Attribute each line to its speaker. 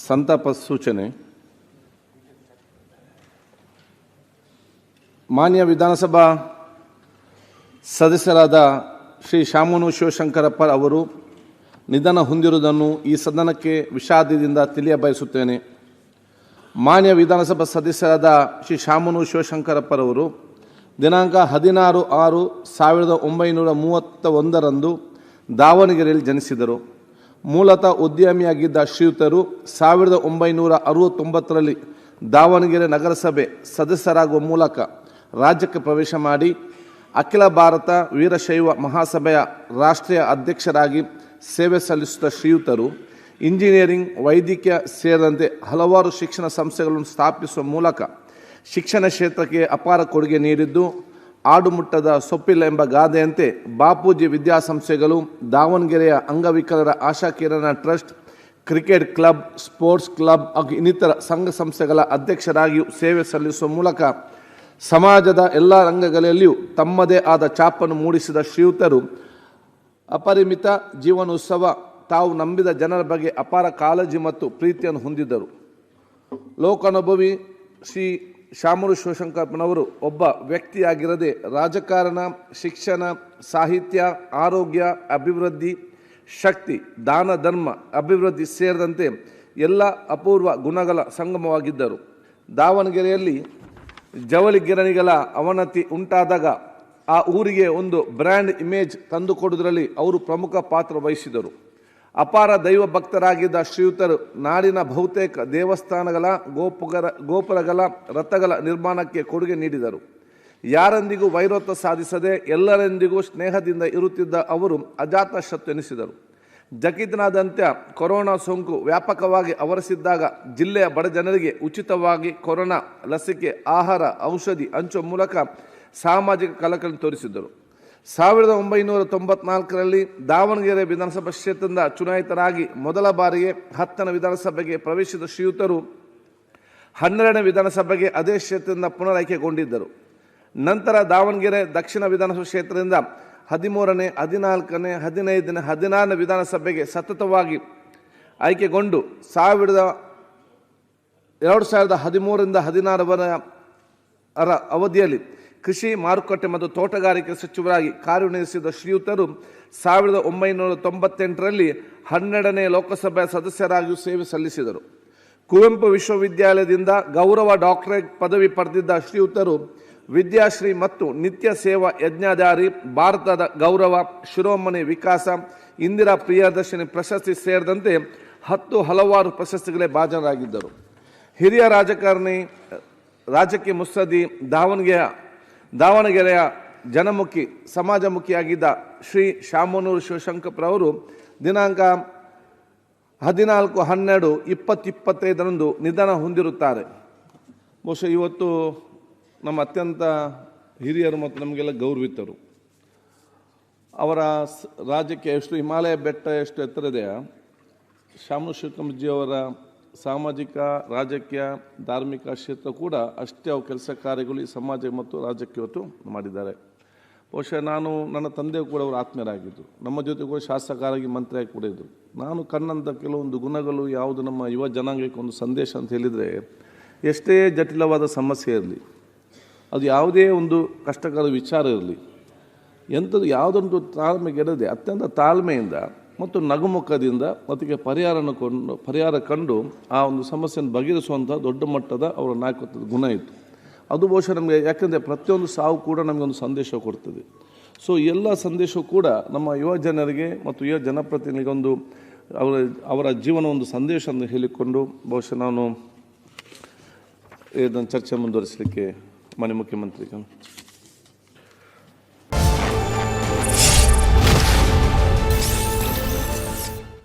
Speaker 1: ಸಂತಾಪ ಸೂಚನೆ. ಮಾನ್ಯ ವಿಧಾನಸಭಾ ಸದಸ್ಯರಾದ ಶ್ರೀ ಶಾಮನೂರು ಶಿವಶಂಕರಪ್ಪ ಅವರು ನಿಧನ ಹೊಂದಿರುವುದನ್ನು ಈ ಸದನಕ್ಕೆ ವಿಷಾದದಿಂದ ತಿಳಿಯಬಯಸುತ್ತೇನೆ. ಮಾನ್ಯ ವಿಧಾನಸಭಾ ಸದಸ್ಯರಾದ ಶ್ರೀ ಶಾಮನೂರು ಶಿವಶಂಕರಪ್ಪರವರು ದಿನಾಂಕ 16/6/1931 ದಾವಣಗೆರೆಯಲ್ಲಿ ಜನಿಸಿದರು. ಮೂಲತಃ ಉದ್ಯಮಿಯಾಗಿದ್ದ ಶ್ರೀಯುತರು 1969ರಲ್ಲಿ ದಾವಣಗೆರೆ ನಗರಸಭೆ ಸದಸ್ಯರಾಗುವ ಮೂಲಕ ರಾಜ್ಯಕ್ಕೆ ಪ್ರವೇಶ ಮಾಡಿ ಅಖಿಲ ಭಾರತ ವೀರಶೈವ ಮಹಾಸಭೆಯ ರಾಷ್ಟ್ರೀಯ ಅಧ್ಯಕ್ಷರಾಗಿ ಸೇವೆ ಸಲ್ಲಿಸಿದ ಶ್ರೀಯುತರು ಇಂಜಿನಿಯರಿಂಗ್, ವೈದ್ಯಕೀಯ ಸೇರಿದಂತೆ ಹಲವಾರು ಶಿಕ್ಷಣ ಸಂಸ್ಥೆಗಳನ್ನು ಸ್ಥಾಪಿಸುವ ಮೂಲಕ ಶಿಕ್ಷಣ ಕ್ಷೇತ್ರಕ್ಕೆ ಅಪಾರ ಕೊಡುಗೆ ನೀಡಿದ್ದು, ಆಡುಮುಟ್ಟದ ಸೊಪ್ಪಿಲ್ಲ ಎಂಬ ಗಾದೆಯಂತೆ ಬಾಪೂಜಿ ವಿದ್ಯಾಸಂಸ್ಥೆಗಳು, ದಾವಣಗೆರೆಯ ಅಂಗವಿಕಲರ Ashakirana trust, cricket club, sports club ಹಾಗೂ ಇನ್ನಿತರ ಸಂಘ ಸಂಸ್ಥೆಗಳ ಅಧ್ಯಕ್ಷರಾಗಿಯೂ ಸೇವೆ ಸಲ್ಲಿಸುವ ಮೂಲಕ ಸಮಾಜದ ಎಲ್ಲ ರಂಗಗಳಲ್ಲಿಯೂ ತಮ್ಮದೇ ಆದ ಛಾಪನ್ನು ಮೂಡಿಸಿದ ಶ್ರೀಯುತರು ಅಪರಿಮಿತ ಜೀವನೋತ್ಸವ. ತಾವು ನಂಬಿದ ಜನರ ಬಗ್ಗೆ ಅಪಾರ ಕಾಳಜಿ ಮತ್ತು ಪ್ರೀತಿಯನ್ನು ಹೊಂದಿದ್ದರು. ಲೋಕಾನುಭವಿ ಶ್ರೀ ಶಾಮನೂರು ಶಿವಶಂಕರಪ್ಪನವರು ಒಬ್ಬ ವ್ಯಕ್ತಿಯಾಗಿರದೆ ರಾಜಕಾರಣ, ಶಿಕ್ಷಣ, ಸಾಹಿತ್ಯ, ಆರೋಗ್ಯ, ಅಭಿವೃದ್ಧಿ, ಶಕ್ತಿ, ದಾನ ಧರ್ಮ, ಅಭಿವೃದ್ಧಿ ಸೇರಿದಂತೆ ಎಲ್ಲ ಅಪೂರ್ವ ಗುಣಗಳ ಸಂಗಮವಾಗಿದ್ದರು. ದಾವಣಗೆರೆಯಲ್ಲಿ ಜವಳಿ ಗಿರಣಿಗಳ ಅವನತಿ ಉಂಟಾದಾಗ ಆ ಊರಿಗೆ ಒಂದು ಬ್ರ್ಯಾಂಡ್ ಇಮೇಜ್ ತಂದುಕೊಡುವುದರಲ್ಲಿ ಅವರು ಪ್ರಮುಖ ಪಾತ್ರ ವಹಿಸಿದರು. ಅಪಾರ ದೈವ ಭಕ್ತರಾಗಿದ್ದ ಶ್ರೀಯುತರು ನಾಡಿನ ಬಹುತೇಕ ದೇವಸ್ಥಾನಗಳ ಗೋಪುರಗಳ ರಥಗಳ ನಿರ್ಮಾಣಕ್ಕೆ ಕೊಡುಗೆ ನೀಡಿದರು. ಯಾರೊಂದಿಗೂ ವೈರತ್ವ ಸಾಧಿಸದೆ ಎಲ್ಲರೊಂದಿಗೂ ಸ್ನೇಹದಿಂದ ಇರುತ್ತಿದ್ದ ಅವರು ಅಜಾತ ಶತ್ರು ಎನಿಸಿದರು. ಜಗತ್ತಿನಾದ್ಯಂತ ಕೊರೋನಾ ಸೋಂಕು ವ್ಯಾಪಕವಾಗಿ ಆವರಿಸಿದ್ದಾಗ ಜಿಲ್ಲೆಯ ಬಡ ಜನರಿಗೆ ಉಚಿತವಾಗಿ ಕೊರೋನಾ ಲಸಿಕೆ, ಆಹಾರ, ಔಷಧಿ ಹಂಚುವ ಮೂಲಕ ಸಾಮಾಜಿಕ ಕಳಕಳಿ ತೋರಿಸಿದ್ದರು. 1994ರಲ್ಲಿ ದಾವಣಗೆರೆ ವಿಧಾನಸಭಾ ಕ್ಷೇತ್ರದಿಂದ ಚುನಾಯಿತರಾಗಿ ಮೊದಲ ಬಾರಿಗೆ 10ನೇ ವಿಧಾನಸಭೆಗೆ ಪ್ರವೇಶಿಸಿದ ಶ್ರೀಯುತರು 12ನೇ ವಿಧಾನಸಭೆಗೆ ಅದೇ ಕ್ಷೇತ್ರದಿಂದ ಪುನರಾಯ್ಕೆಗೊಂಡಿದ್ದರು. ನಂತರ ದಾವಣಗೆರೆ ದಕ್ಷಿಣ ವಿಧಾನಸಭಾ ಕ್ಷೇತ್ರದಿಂದ 13ನೇ, 14ನೇ, 15ನೇ, 16ನೇ ವಿಧಾನಸಭೆಗೆ ಸತತವಾಗಿ ಆಯ್ಕೆಗೊಂಡು 2013ರಿಂದ 2016 ಅವಧಿಯಲ್ಲಿ ಕೃಷಿ, ಮಾರುಕಟ್ಟೆ ಮತ್ತು ತೋಟಗಾರಿಕೆ ಸಚಿವರಾಗಿ ಕಾರ್ಯನಿರ್ವಹಿಸಿದ ಶ್ರೀಯುತರು 1998ರಲ್ಲಿ 12ನೇ ಲೋಕಸಭೆಯ ಸದಸ್ಯರಾಗಿಯೂ ಸೇವೆ ಸಲ್ಲಿಸಿದರು. ಕುವೆಂಪು ವಿಶ್ವವಿದ್ಯಾಲಯದಿಂದ ಗೌರವ ಡಾಕ್ಟರೇಟ್ ಪದವಿ ಪಡೆದಿದ್ದ ಶ್ರೀಯುತರು ವಿದ್ಯಾಶ್ರೀ ಮತ್ತು ನಿತ್ಯ ಸೇವಾ ಯಜ್ಞಾಧಾರಿ, ಭಾರತದ ಗೌರವ, ಶಿರೋಮಣಿ ವಿಕಾಸ, ಇಂದಿರಾ ಪ್ರಿಯದರ್ಶಿನಿ ಪ್ರಶಸ್ತಿ ಸೇರಿದಂತೆ ಹಲವಾರು ಪ್ರಶಸ್ತಿಗಳೇ ಭಾಜನರಾಗಿದ್ದರು. ಹಿರಿಯ ರಾಜಕಾರಣಿ, ರಾಜಕೀಯ ಮುತ್ಸದ್ದಿ, ದಾವಣಗೆರೆಯ ಜನಮುಖಿ, ಸಮಾಜಮುಖಿಯಾಗಿದ್ದ ಶ್ರೀ ಶಾಮನೂರು ಶಿವಶಂಕರಪ್ಪರವರು ದಿನಾಂಕ 14/12/2025 ನಿಧನ ಹೊಂದಿರುತ್ತಾರೆ. ಬಹುಶಃ ಇವತ್ತು ನಮ್ಮ ಅತ್ಯಂತ ಹಿರಿಯರು ಮತ್ತು ನಮಗೆಲ್ಲ ಗೌರವಿತರು. ಅವರ ರಾಜ್ಯಕ್ಕೆ ಎಷ್ಟು ಹಿಮಾಲಯ ಬೆಟ್ಟ ಎಷ್ಟು ಎತ್ತರ ಇದೆಯೋ, ಶಾಮನೂರು ಶಿವಶಂಕರಪ್ಪಜಿಯವರ ಸಾಮಾಜಿಕ, ರಾಜಕೀಯ, ಧಾರ್ಮಿಕ ಕ್ಷೇತ್ರ ಕೂಡ ಅಷ್ಟೇ ಅವು ಕೆಲಸ ಕಾರ್ಯಗಳು ಈ ಸಮಾಜ ಮತ್ತು ರಾಜ್ಯಕ್ಕೆ ಇವತ್ತು ಮಾಡಿದ್ದಾರೆ. ಬಹುಶಃ ನಾನು, ನನ್ನ ತಂದೆಯು ಕೂಡ ಅವರು ಆತ್ಮೀಯರಾಗಿದ್ದರು. ನಮ್ಮ ಜೊತೆ ಕೂಡ ಶಾಸಕರಾಗಿ, ಮಂತ್ರಿಯಾಗಿ ಕೂಡ ಇದ್ದರು. ನಾನು ಕಂಡಂಥ ಕೆಲವೊಂದು ಗುಣಗಳು ಯಾವುದು ನಮ್ಮ ಯುವ ಜನಾಂಗಕ್ಕೆ ಒಂದು ಸಂದೇಶ ಅಂತ ಹೇಳಿದರೆ, ಎಷ್ಟೇ ಜಟಿಲವಾದ ಸಮಸ್ಯೆ ಇರಲಿ, ಅದು ಯಾವುದೇ ಒಂದು ಕಷ್ಟಕರ ವಿಚಾರ ಇರಲಿ, ಎಂಥದ್ದು ಯಾವುದೊಂದು ತಾಳ್ಮೆಗೆಡದೆ ಅತ್ಯಂತ ತಾಳ್ಮೆಯಿಂದ ಮತ್ತು ನಗುಮುಖದಿಂದ ಅದಕ್ಕೆ ಪರಿಹಾರ ಕಂಡು ಆ ಒಂದು ಸಮಸ್ಯೆಯನ್ನು ಬಗೆಹರಿಸುವಂಥ ದೊಡ್ಡ ಮಟ್ಟದ ಅವರ ನಾಯಕತ್ವದ ಗುಣ ಇತ್ತು. ಅದು ಬಹುಶಃ ನಮಗೆ, ಯಾಕೆಂದರೆ ಪ್ರತಿಯೊಂದು ಸಾವು ಕೂಡ ನಮಗೊಂದು ಸಂದೇಶ ಕೊಡ್ತದೆ. ಸೊ ಎಲ್ಲ ಸಂದೇಶವು ಕೂಡ ನಮ್ಮ ಯುವ ಜನರಿಗೆ ಮತ್ತು ಯುವ ಜನಪ್ರತಿನಿಧಿಗೊಂದು ಅವರ ಜೀವನ ಒಂದು ಸಂದೇಶವನ್ನು ಹೇಳಿಕೊಂಡು ಬಹುಶಃ ನಾನು ಇದನ್ನು ಚರ್ಚೆ ಮುಂದುವರಿಸಲಿಕ್ಕೆ ಮಾನ್ಯ ಮುಖ್ಯಮಂತ್ರಿಗಳು